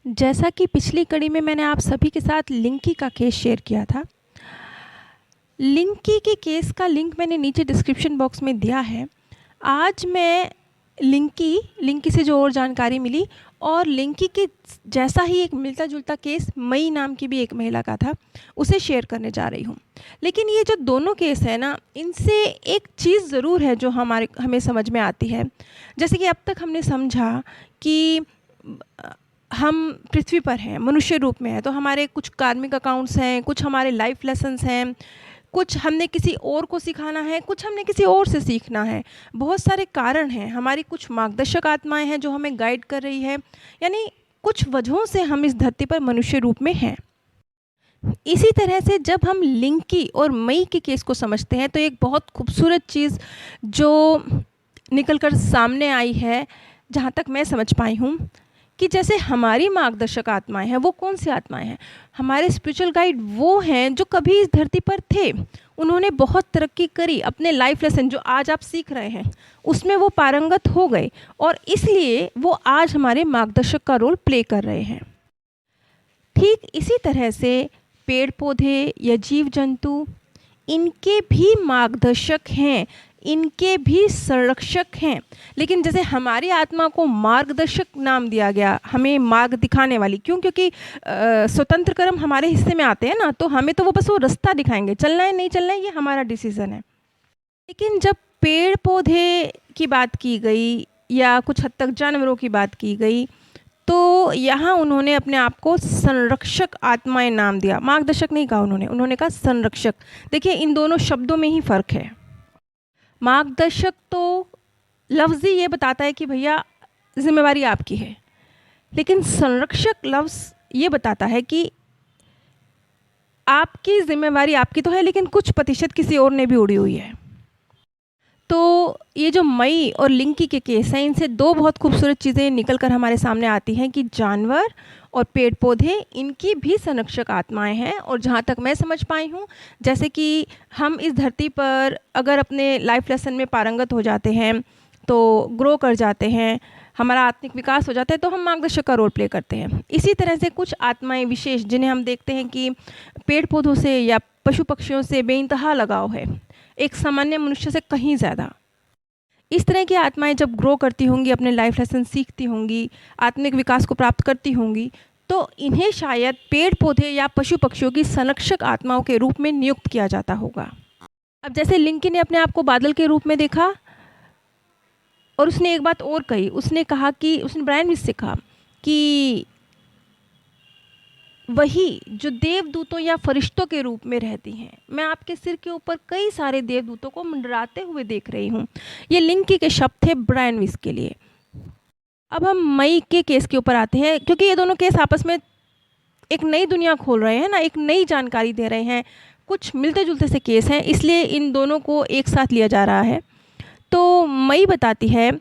जैसा कि पिछली कड़ी में मैंने आप सभी के साथ लिंकी का केस शेयर किया था। लिंकी के केस का लिंक मैंने नीचे डिस्क्रिप्शन बॉक्स में दिया है। आज मैं लिंकी से जो और जानकारी मिली और लिंकी के जैसा ही एक मिलता-जुलता केस मई नाम की भी एक महिला का था, उसे शेयर करने जा रही हूँ। लेकिन ये जो दोनों केस है ना, इनसे एक चीज़ ज़रूर है जो हमें समझ में आती है। जैसे कि अब तक हमने समझा कि हम पृथ्वी पर हैं, मनुष्य रूप में हैं, तो हमारे कुछ कार्मिक अकाउंट्स हैं, कुछ हमारे लाइफ लेसन्स हैं, कुछ हमने किसी और को सिखाना है, कुछ हमने किसी और से सीखना है। बहुत सारे कारण हैं, हमारी कुछ मार्गदर्शक आत्माएँ हैं जो हमें गाइड कर रही है, यानी कुछ वजहों से हम इस धरती पर मनुष्य रूप में हैं। इसी तरह से जब हम लिंकी और मई के केस को समझते हैं तो एक बहुत खूबसूरत चीज़ जो निकल कर सामने आई है, जहाँ तक मैं समझ पाई हूँ, कि जैसे हमारी मार्गदर्शक आत्माएँ हैं, वो कौन सी आत्माएँ हैं? हमारे स्पिरिचुअल गाइड वो हैं जो कभी इस धरती पर थे। उन्होंने बहुत तरक्की करी, अपने लाइफ लेसन जो आज आप सीख रहे हैं, उसमें वो पारंगत हो गए और इसलिए वो आज हमारे मार्गदर्शक का रोल प्ले कर रहे हैं। ठीक इसी तरह से पेड़-पौधे या जीव-जंतु, इनके भी मार्गदर्शक हैं, इनके भी संरक्षक हैं। लेकिन जैसे हमारी आत्मा को मार्गदर्शक नाम दिया गया, हमें मार्ग दिखाने वाली, क्यों? क्योंकि स्वतंत्र कर्म हमारे हिस्से में आते हैं ना, तो हमें तो वो बस वो रास्ता दिखाएँगे, चलना है, नहीं चलना है, ये हमारा डिसीज़न है। लेकिन जब पेड़-पौधे की बात की गई या कुछ हद तक जानवरों की बात की गई, तो यहाँ उन्होंने अपने आप को संरक्षक आत्माएँ नाम दिया, मार्गदर्शक नहीं कहा उन्होंने कहा संरक्षक। देखिए, इन दोनों शब्दों में ही फ़र्क है। मार्गदर्शक तो लफ्ज़ ही ये बताता है कि भैया ज़िम्मेवारी आपकी है, लेकिन संरक्षक लफ्ज़ ये बताता है कि आपकी ज़िम्मेवारी आपकी तो है, लेकिन कुछ प्रतिशत किसी और ने भी उड़ी हुई है। तो ये जो मई और लिंकी के केस हैं, इनसे दो बहुत खूबसूरत चीज़ें निकल कर हमारे सामने आती हैं कि जानवर और पेड़-पौधे, इनकी भी संरक्षक आत्माएँ हैं। और जहाँ तक मैं समझ पाई हूँ, जैसे कि हम इस धरती पर अगर अपने लाइफ लेसन में पारंगत हो जाते हैं, तो ग्रो कर जाते हैं, हमारा आत्मिक विकास हो जाता है, तो हम मार्गदर्शक का रोल प्ले करते हैं। इसी तरह से कुछ आत्माएँ विशेष, जिन्हें हम देखते हैं कि पेड़-पौधों से या पशु-पक्षियों से बेइंतहा लगाव है, एक सामान्य मनुष्य से कहीं ज़्यादा। इस तरह की आत्माएँ जब ग्रो करती होंगी, अपने लाइफ लेसन सीखती होंगी, आत्मिक विकास को प्राप्त करती होंगी, तो इन्हें शायद पेड़-पौधे या पशु-पक्षियों की संरक्षक आत्माओं के रूप में नियुक्त किया जाता होगा। अब जैसे लिंकी ने अपने आप को बादल के रूप में देखा और उसने एक बात और कही, उसने कहा कि उसने ब्रायन विस से कहा कि वही जो देवदूतों या फरिश्तों के रूप में रहती हैं, मैं आपके सिर के ऊपर कई सारे देवदूतों को मंडराते हुए देख रही हूँ। ये लिंकी के शब्द थे ब्रायन विस के लिए। अब हम मई के केस के ऊपर आते हैं, क्योंकि ये दोनों केस आपस में एक नई दुनिया खोल रहे हैं ना, एक नई जानकारी दे रहे हैं। कुछ मिलते-जुलते से केस हैं, इसलिए इन दोनों को एक साथ लिया जा रहा है। तो मई बताती है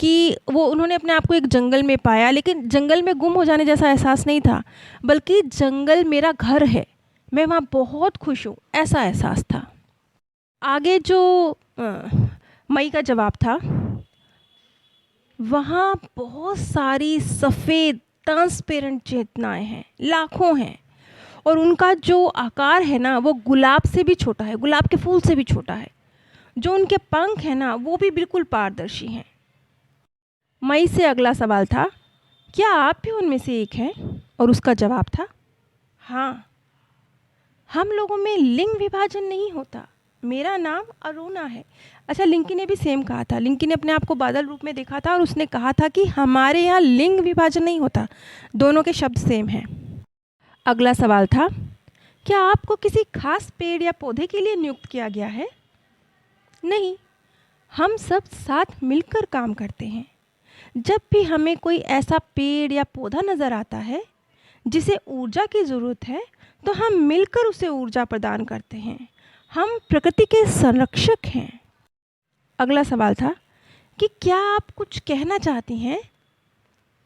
कि उन्होंने अपने आप को एक जंगल में पाया, लेकिन जंगल में गुम हो जाने जैसा एहसास नहीं था, बल्कि जंगल मेरा घर है, मैं वहाँ बहुत खुश हूँ, ऐसा एहसास था। आगे जो मई का जवाब था, वहाँ बहुत सारी सफ़ेद ट्रांसपेरेंट चेतनाएँ हैं, लाखों हैं, और उनका जो आकार है ना, वो गुलाब से भी छोटा है, गुलाब के फूल से भी छोटा है। जो उनके पंख हैं ना, वो भी बिल्कुल पारदर्शी हैं। मई से अगला सवाल था, क्या आप भी उनमें से एक हैं? और उसका जवाब था, हाँ। हम लोगों में लिंग विभाजन नहीं होता, मेरा नाम अरुणा है। अच्छा, लिंकी ने भी सेम कहा था, लिंकी ने अपने आप को बादल रूप में देखा था और उसने कहा था कि हमारे यहाँ लिंग विभाजन नहीं होता, दोनों के शब्द सेम हैं। अगला सवाल था, क्या आपको किसी खास पेड़ या पौधे के लिए नियुक्त किया गया है? नहीं, हम सब साथ मिलकर काम करते हैं। जब भी हमें कोई ऐसा पेड़ या पौधा नज़र आता है जिसे ऊर्जा की ज़रूरत है, तो हम मिलकर उसे ऊर्जा प्रदान करते हैं। हम प्रकृति के संरक्षक हैं। अगला सवाल था कि क्या आप कुछ कहना चाहती हैं?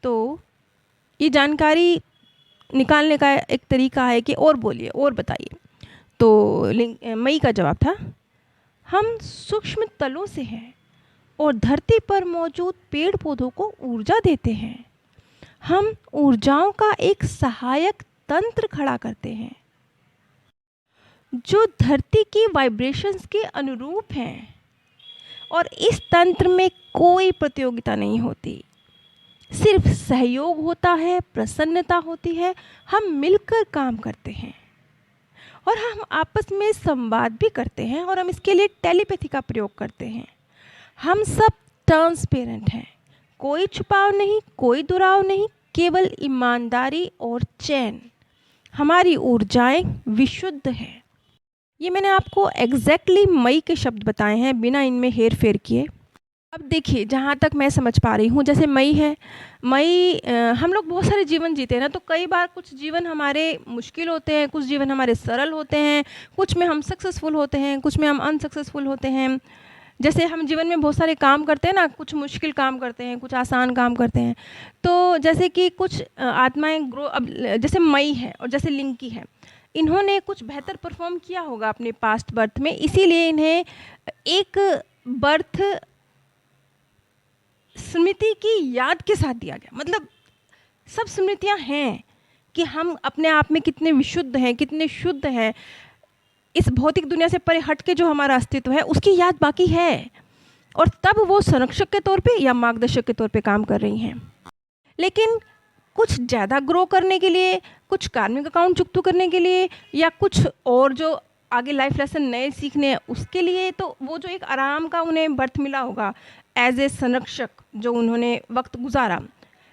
तो ये जानकारी निकालने का एक तरीका है कि और बोलिए, और बताइए। तो मई का जवाब था, हम सूक्ष्म तलों से हैं और धरती पर मौजूद पेड़ पौधों को ऊर्जा देते हैं। हम ऊर्जाओं का एक सहायक तंत्र खड़ा करते हैं जो धरती की वाइब्रेशंस के अनुरूप हैं, और इस तंत्र में कोई प्रतियोगिता नहीं होती, सिर्फ सहयोग होता है, प्रसन्नता होती है, हम मिलकर काम करते हैं और हम आपस में संवाद भी करते हैं, और हम इसके लिए टेलीपैथी का प्रयोग करते हैं। हम सब ट्रांसपेरेंट हैं, कोई छुपाव नहीं, कोई दुराव नहीं, केवल ईमानदारी और चैन। हमारी ऊर्जाएं विशुद्ध हैं। ये मैंने आपको एग्जैक्टली मई के शब्द बताए हैं, बिना इनमें हेर फेर किए। अब देखिए, जहाँ तक मैं समझ पा रही हूँ, जैसे मई है, मई हम लोग बहुत सारे जीवन जीते हैं ना, तो कई बार कुछ जीवन हमारे मुश्किल होते हैं, कुछ जीवन हमारे सरल होते हैं, कुछ में हम सक्सेसफुल होते हैं, कुछ में हम अनसक्सेसफुल होते हैं। जैसे हम जीवन में बहुत सारे काम करते हैं ना, कुछ मुश्किल काम करते हैं, कुछ आसान काम करते हैं। तो जैसे कि कुछ आत्माएँ ग्रो, अब जैसे मई है और जैसे लिंकी है, इन्होंने कुछ बेहतर परफॉर्म किया होगा अपने पास्ट बर्थ में, इसीलिए इन्हें एक बर्थ स्मृति की याद के साथ दिया गया। मतलब सब स्मृतियां हैं कि हम अपने आप में कितने विशुद्ध हैं, कितने शुद्ध हैं। इस भौतिक दुनिया से परे हट के जो हमारा अस्तित्व है उसकी याद बाकी है, और तब वो संरक्षक के तौर पे या मार्गदर्शक के तौर पे काम कर रही हैं। लेकिन कुछ ज़्यादा ग्रो करने के लिए, कुछ कार्मिक अकाउंट चुकता करने के लिए, या कुछ और जो आगे लाइफ लेसन नए सीखने हैं उसके लिए, तो वो जो एक आराम का उन्हें बर्थ मिला होगा एज ए संरक्षक, जो उन्होंने वक्त गुजारा।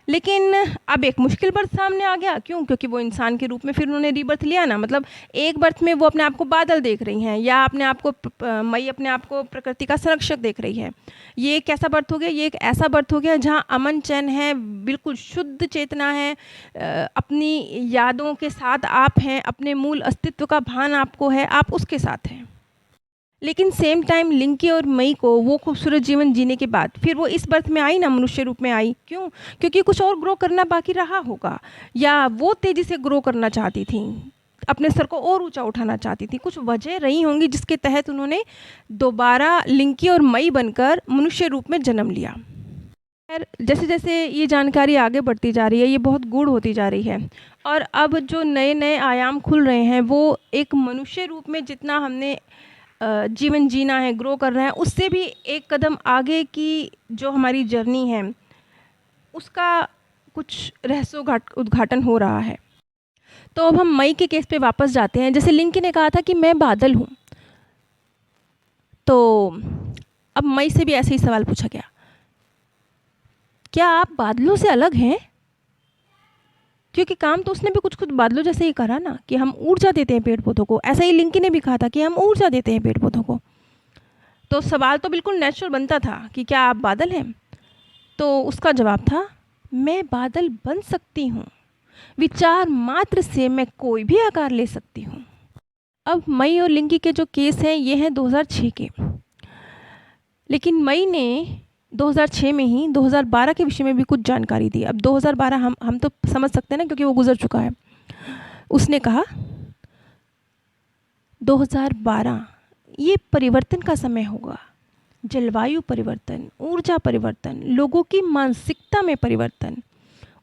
लेकिन अब एक मुश्किल बर्थ सामने आ गया। क्यों? क्योंकि वो इंसान के रूप में फिर उन्होंने रीबर्थ लिया ना। मतलब एक बर्थ में वो अपने आप को बादल देख रही हैं, या अपने आप को मई अपने आप को प्रकृति का संरक्षक देख रही है। ये एक कैसा बर्थ हो गया? ये एक ऐसा बर्थ हो गया जहाँ अमन चैन है, बिल्कुल शुद्ध चेतना है, अपनी यादों के साथ आप हैं, अपने मूल अस्तित्व का भान आपको है, आप उसके साथ हैं। लेकिन सेम टाइम लिंकी और मई को वो खूबसूरत जीवन जीने के बाद फिर वो इस बर्थ में आई ना, मनुष्य रूप में आई। क्यों? क्योंकि कुछ और ग्रो करना बाकी रहा होगा, या वो तेज़ी से ग्रो करना चाहती थी, अपने सर को और ऊंचा उठाना चाहती थी। कुछ वजह रही होंगी जिसके तहत उन्होंने दोबारा लिंकी और मई बनकर मनुष्य रूप में जन्म लिया। खैर, जैसे जैसे ये जानकारी आगे बढ़ती जा रही है, ये बहुत गूढ़ होती जा रही है, और अब जो नए नए आयाम खुल रहे हैं वो एक मनुष्य रूप में जितना हमने जीवन जीना है, ग्रो कर रहे हैं, उससे भी एक कदम आगे की जो हमारी जर्नी है उसका कुछ उद्घाटन हो रहा है। तो अब हम मई के केस पे वापस जाते हैं। जैसे लिंकी ने कहा था कि मैं बादल हूँ, तो अब मई से भी ऐसे ही सवाल पूछा गया, क्या आप बादलों से अलग हैं? क्योंकि काम तो उसने भी कुछ कुछ बादलों जैसे ही करा ना, कि हम ऊर्जा देते हैं पेड़ पौधों को। ऐसा ही लिंकी ने भी कहा था कि हम ऊर्जा देते हैं पेड़ पौधों को। तो सवाल तो बिल्कुल नेचुरल बनता था कि क्या आप बादल हैं? तो उसका जवाब था, मैं बादल बन सकती हूँ, विचार मात्र से मैं कोई भी आकार ले सकती हूँ। अब मई और लिंकी के जो केस हैं ये हैं 2006 के, लेकिन मई ने 2006 में ही 2012 के विषय में भी कुछ जानकारी दी। अब 2012 हम तो समझ सकते हैं ना, क्योंकि वो गुजर चुका है। उसने कहा 2012 ये परिवर्तन का समय होगा, जलवायु परिवर्तन, ऊर्जा परिवर्तन, लोगों की मानसिकता में परिवर्तन।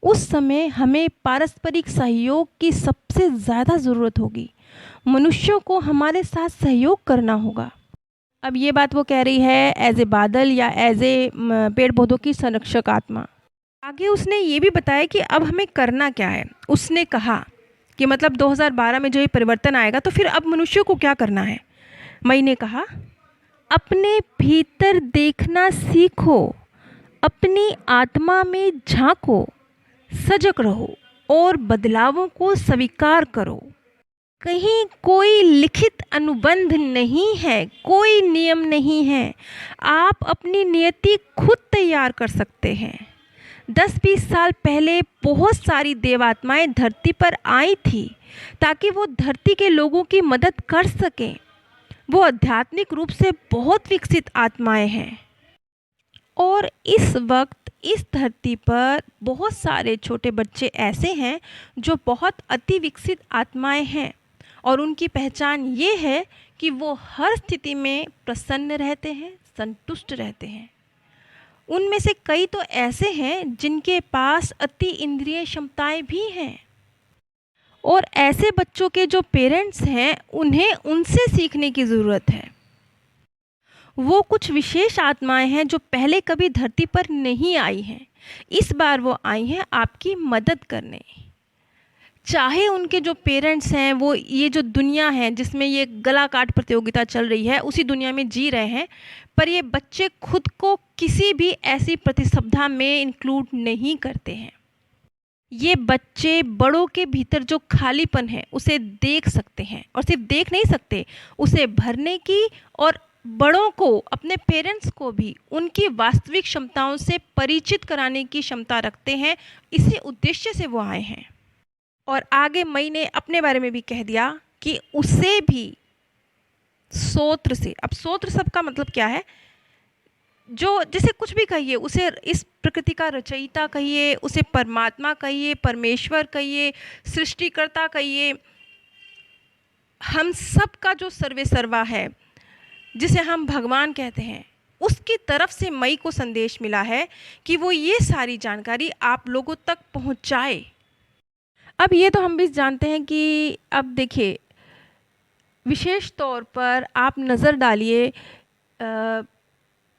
उस समय हमें पारस्परिक सहयोग की सबसे ज़्यादा ज़रूरत होगी। मनुष्यों को हमारे साथ सहयोग करना होगा। अब ये बात वो कह रही है एज ए बादल या एज ए पेड़ पौधों की संरक्षक आत्मा। आगे उसने ये भी बताया कि अब हमें करना क्या है। उसने कहा कि मतलब 2012 में जो ये परिवर्तन आएगा तो फिर अब मनुष्यों को क्या करना है। मई ने कहा, अपने भीतर देखना सीखो, अपनी आत्मा में झांको, सजग रहो और बदलावों को स्वीकार करो। कहीं कोई लिखित अनुबंध नहीं है, कोई नियम नहीं है। आप अपनी नियति खुद तैयार कर सकते हैं। 10-20 साल पहले बहुत सारी देवात्माएं धरती पर आई थी ताकि वो धरती के लोगों की मदद कर सकें। वो आध्यात्मिक रूप से बहुत विकसित आत्माएं हैं, और इस वक्त इस धरती पर बहुत सारे छोटे बच्चे ऐसे हैं जो बहुत अति विकसित आत्माएं हैं, और उनकी पहचान ये है कि वो हर स्थिति में प्रसन्न रहते हैं, संतुष्ट रहते हैं। उनमें से कई तो ऐसे हैं जिनके पास अति इंद्रिय क्षमताएं भी हैं। और ऐसे बच्चों के जो पेरेंट्स हैं उन्हें उनसे सीखने की ज़रूरत है। वो कुछ विशेष आत्माएं हैं जो पहले कभी धरती पर नहीं आई हैं। इस बार वो आई हैं आपकी मदद करने। चाहे उनके जो पेरेंट्स हैं वो ये जो दुनिया है जिसमें ये गला काट प्रतियोगिता चल रही है उसी दुनिया में जी रहे हैं, पर ये बच्चे खुद को किसी भी ऐसी प्रतिस्पर्धा में इंक्लूड नहीं करते हैं। ये बच्चे बड़ों के भीतर जो खालीपन है उसे देख सकते हैं, और सिर्फ देख नहीं सकते, उसे भरने की और बड़ों को, अपने पेरेंट्स को भी उनकी वास्तविक क्षमताओं से परिचित कराने की क्षमता रखते हैं। इसी उद्देश्य से वो आए हैं। और आगे मई ने अपने बारे में भी कह दिया कि उसे भी सोत्र से, अब सोत्र शब्द का मतलब क्या है, जो जैसे कुछ भी कहिए, उसे इस प्रकृति का रचयिता कहिए, उसे परमात्मा कहिए, परमेश्वर कहिए, सृष्टिकर्ता कहिए, हम सब का जो सर्वे सर्वा है, जिसे हम भगवान कहते हैं, उसकी तरफ से मई को संदेश मिला है कि वो ये सारी जानकारी आप लोगों तक पहुंचाए। अब ये तो हम भी जानते हैं कि अब देखिए, विशेष तौर पर आप नज़र डालिए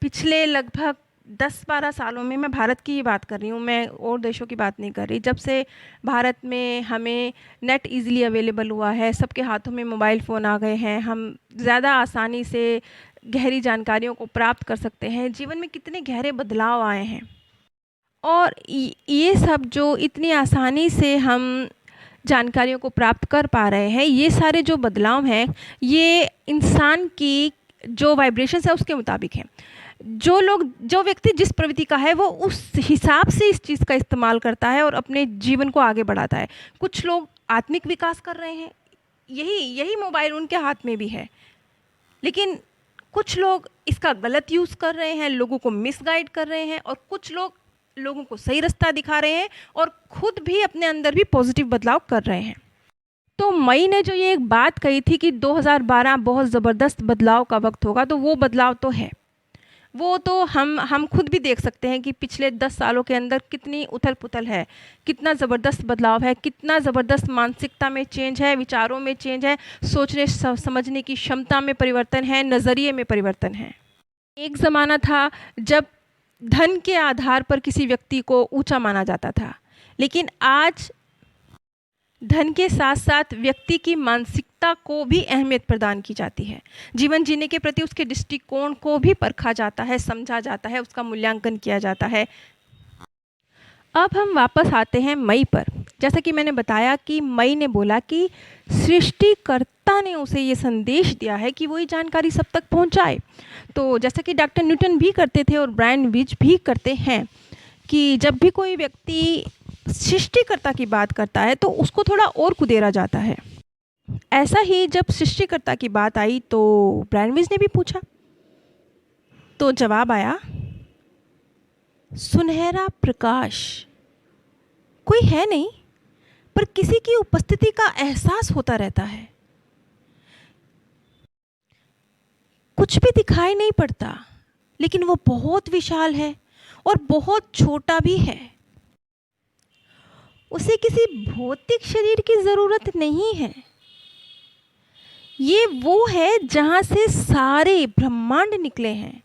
पिछले लगभग 10-12 सालों में, मैं भारत की ही बात कर रही हूँ, मैं और देशों की बात नहीं कर रही। जब से भारत में हमें नेट इजीली अवेलेबल हुआ है, सबके हाथों में मोबाइल फ़ोन आ गए हैं, हम ज़्यादा आसानी से गहरी जानकारियों को प्राप्त कर सकते हैं। जीवन में कितने गहरे बदलाव आए हैं, और ये सब जो इतनी आसानी से हम जानकारियों को प्राप्त कर पा रहे हैं, ये सारे जो बदलाव हैं ये इंसान की जो वाइब्रेशंस है उसके मुताबिक हैं। जो व्यक्ति जिस प्रवृत्ति का है वो उस हिसाब से इस चीज़ का इस्तेमाल करता है और अपने जीवन को आगे बढ़ाता है। कुछ लोग आत्मिक विकास कर रहे हैं, यही मोबाइल उनके हाथ में भी है, लेकिन कुछ लोग इसका गलत यूज़ कर रहे हैं, लोगों को मिसगाइड कर रहे हैं, और कुछ लोग लोगों को सही रास्ता दिखा रहे हैं और खुद भी अपने अंदर भी पॉजिटिव बदलाव कर रहे हैं। तो मई ने जो ये एक बात कही थी कि 2012 बहुत ज़बरदस्त बदलाव का वक्त होगा, तो वो बदलाव तो है। वो तो हम खुद भी देख सकते हैं कि पिछले 10 सालों के अंदर कितनी उथल पुथल है, कितना ज़बरदस्त बदलाव है, कितना ज़बरदस्त मानसिकता में चेंज है, विचारों में चेंज है, सोचने समझने की क्षमता में परिवर्तन है, नज़रिए में परिवर्तन है। एक ज़माना था जब धन के आधार पर किसी व्यक्ति को ऊंचा माना जाता था, लेकिन आज धन के साथ साथ व्यक्ति की मानसिकता को भी अहमियत प्रदान की जाती है। जीवन जीने के प्रति उसके दृष्टिकोण को भी परखा जाता है, समझा जाता है, उसका मूल्यांकन किया जाता है। अब हम वापस आते हैं मई पर। जैसा कि मैंने बताया कि मई ने बोला कि सृष्टिकर्ता ने उसे ये संदेश दिया है कि वो ये जानकारी सब तक पहुंचाए। तो जैसा कि डॉक्टर न्यूटन भी करते थे और ब्रायन विज भी करते हैं कि जब भी कोई व्यक्ति सृष्टिकर्ता की बात करता है तो उसको थोड़ा और कुदेरा जाता है। ऐसा ही जब सृष्टिकर्ता की बात आई तो ब्रायन विज ने भी पूछा, तो जवाब आया, सुनहरा प्रकाश कोई है नहीं, पर किसी की उपस्थिति का एहसास होता रहता है। कुछ भी दिखाई नहीं पड़ता, लेकिन वो बहुत विशाल है और बहुत छोटा भी है। उसे किसी भौतिक शरीर की ज़रूरत नहीं है। ये वो है जहाँ से सारे ब्रह्मांड निकले हैं।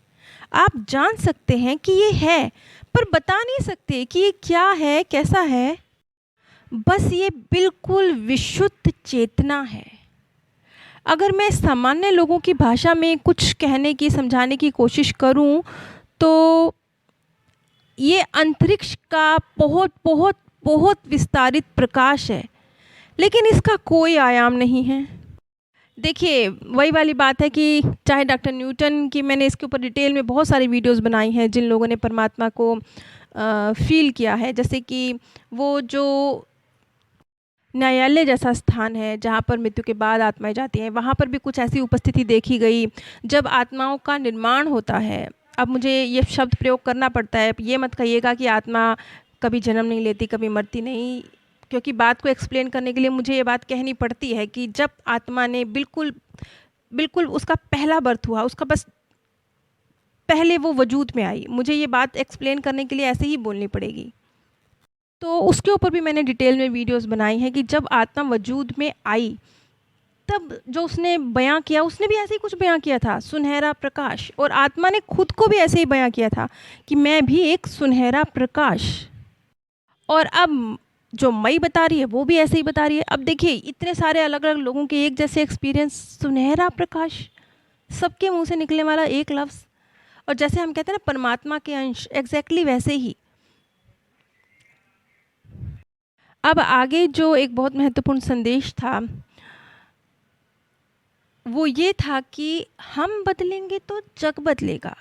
आप जान सकते हैं कि ये है, पर बता नहीं सकते कि ये क्या है, कैसा है। बस ये बिल्कुल विशुद्ध चेतना है। अगर मैं सामान्य लोगों की भाषा में कुछ कहने की, समझाने की कोशिश करूं, तो ये अंतरिक्ष का बहुत बहुत बहुत विस्तारित प्रकाश है, लेकिन इसका कोई आयाम नहीं है। देखिए, वही वाली बात है कि चाहे डॉक्टर न्यूटन की, मैंने इसके ऊपर डिटेल में बहुत सारी वीडियोस बनाई हैं जिन लोगों ने परमात्मा को फील किया है। जैसे कि वो जो न्यायालय जैसा स्थान है जहाँ पर मृत्यु के बाद आत्माएं जाती हैं, वहाँ पर भी कुछ ऐसी उपस्थिति देखी गई जब आत्माओं का निर्माण होता है। अब मुझे ये शब्द प्रयोग करना पड़ता है, ये मत कहिएगा कि आत्मा कभी जन्म नहीं लेती, कभी मरती नहीं, क्योंकि बात को एक्सप्लेन करने के लिए मुझे ये बात कहनी पड़ती है कि जब आत्मा ने बिल्कुल उसका पहला बर्थ हुआ, उसका बस पहले वो वजूद में आई। मुझे ये बात एक्सप्लेन करने के लिए ऐसे ही बोलनी पड़ेगी। तो उसके ऊपर भी मैंने डिटेल में वीडियोस बनाई हैं कि जब आत्मा वजूद में आई तब जो उसने बयां किया, उसने भी ऐसे ही कुछ बयां किया था, सुनहरा प्रकाश। और आत्मा ने खुद को भी ऐसे ही बयां किया था कि मैं भी एक सुनहरा प्रकाश। और अब जो मई बता रही है वो भी ऐसे ही बता रही है। अब देखिए इतने सारे अलग अलग लोगों के एक जैसे एक्सपीरियंस, सुनहरा प्रकाश, सबके मुंह से निकलने वाला एक लफ्ज़। और जैसे हम कहते हैं ना परमात्मा के अंश, एग्जैक्टली वैसे ही। अब आगे जो एक बहुत महत्वपूर्ण संदेश था वो ये था कि हम बदलेंगे तो जग बदलेगा।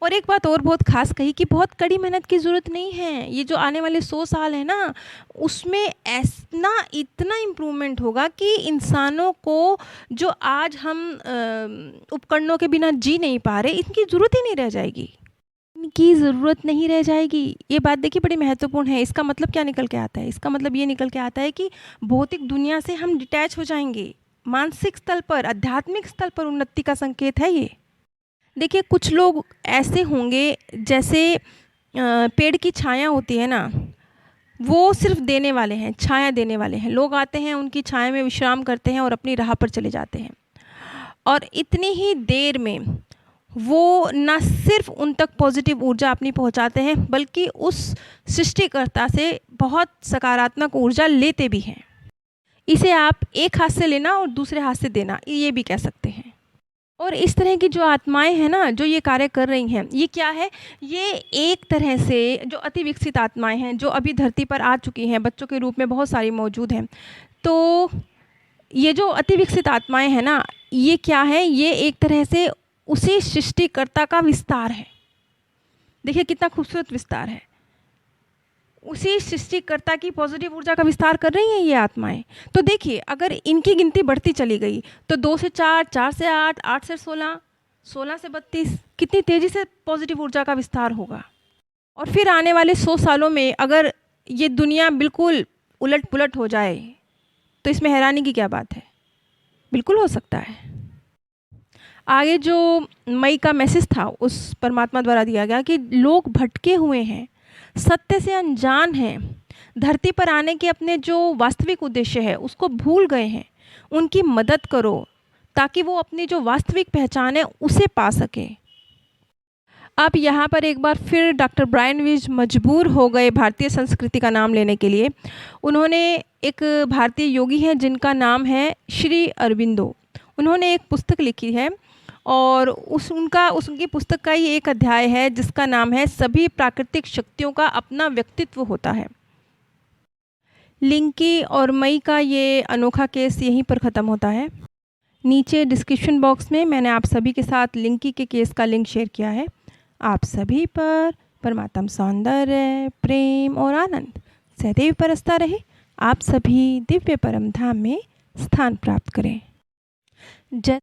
और एक बात और बहुत ख़ास कही कि बहुत कड़ी मेहनत की ज़रूरत नहीं है। ये जो आने वाले 100 साल है ना, उसमें ऐसा इतना इम्प्रूवमेंट होगा कि इंसानों को जो आज हम उपकरणों के बिना जी नहीं पा रहे, इनकी ज़रूरत ही नहीं रह जाएगी। इनकी ज़रूरत नहीं रह जाएगी। ये बात देखिए बड़ी महत्वपूर्ण है। इसका मतलब क्या निकल के आता है? इसका मतलब ये निकल के आता है कि भौतिक दुनिया से हम डिटैच हो जाएंगे। मानसिक स्तर पर, आध्यात्मिक स्तर पर उन्नति का संकेत है ये। देखिए कुछ लोग ऐसे होंगे जैसे पेड़ की छाया होती है ना, वो सिर्फ देने वाले हैं, छाया देने वाले हैं। लोग आते हैं, उनकी छाया में विश्राम करते हैं और अपनी राह पर चले जाते हैं। और इतनी ही देर में वो न सिर्फ उन तक पॉजिटिव ऊर्जा अपनी पहुंचाते हैं, बल्कि उस सृष्टिकर्ता से बहुत सकारात्मक ऊर्जा लेते भी हैं। इसे आप एक हाथ से लेना और दूसरे हाथ से देना, ये भी कह सकते हैं। और इस तरह की जो आत्माएं हैं ना, जो ये कार्य कर रही हैं, ये क्या है? ये एक तरह से जो अति विकसित आत्माएं हैं, जो अभी धरती पर आ चुकी हैं, बच्चों के रूप में बहुत सारी मौजूद हैं। तो ये जो अति विकसित आत्माएं हैं ना, ये क्या है? ये एक तरह से उसी सृष्टिकर्ता का विस्तार है। देखिए कितना खूबसूरत विस्तार है। उसी सृष्टिकर्ता की पॉजिटिव ऊर्जा का विस्तार कर रही हैं ये आत्माएं। तो देखिए अगर इनकी गिनती बढ़ती चली गई तो 2 से 4, 4 से 8, 8 से 16, 16 से 32, कितनी तेज़ी से पॉजिटिव ऊर्जा का विस्तार होगा। और फिर आने वाले 100 सालों में अगर ये दुनिया बिल्कुल उलट पुलट हो जाए तो इसमें हैरानी की क्या बात है? बिल्कुल हो सकता है। आगे जो मई का मैसेज था उस परमात्मा द्वारा दिया गया कि लोग भटके हुए हैं, सत्य से अनजान हैं, धरती पर आने के अपने जो वास्तविक उद्देश्य है उसको भूल गए हैं। उनकी मदद करो ताकि वो अपनी जो वास्तविक पहचान है उसे पा सके। अब यहाँ पर एक बार फिर डॉक्टर ब्रायन वीज मजबूर हो गए भारतीय संस्कृति का नाम लेने के लिए। उन्होंने एक भारतीय योगी हैं जिनका नाम है श्री अरबिंदो। उन्होंने एक पुस्तक लिखी है और उनकी पुस्तक का ही एक अध्याय है जिसका नाम है सभी प्राकृतिक शक्तियों का अपना व्यक्तित्व होता है। लिंकी और मई का ये अनोखा केस यहीं पर ख़त्म होता है। नीचे डिस्क्रिप्शन बॉक्स में मैंने आप सभी के साथ लिंकी के केस का लिंक शेयर किया है। आप सभी पर परमात्म सौंदर्य, प्रेम और आनंद सदैव बरसता रहे। आप सभी दिव्य परम धाम में स्थान प्राप्त करें। जय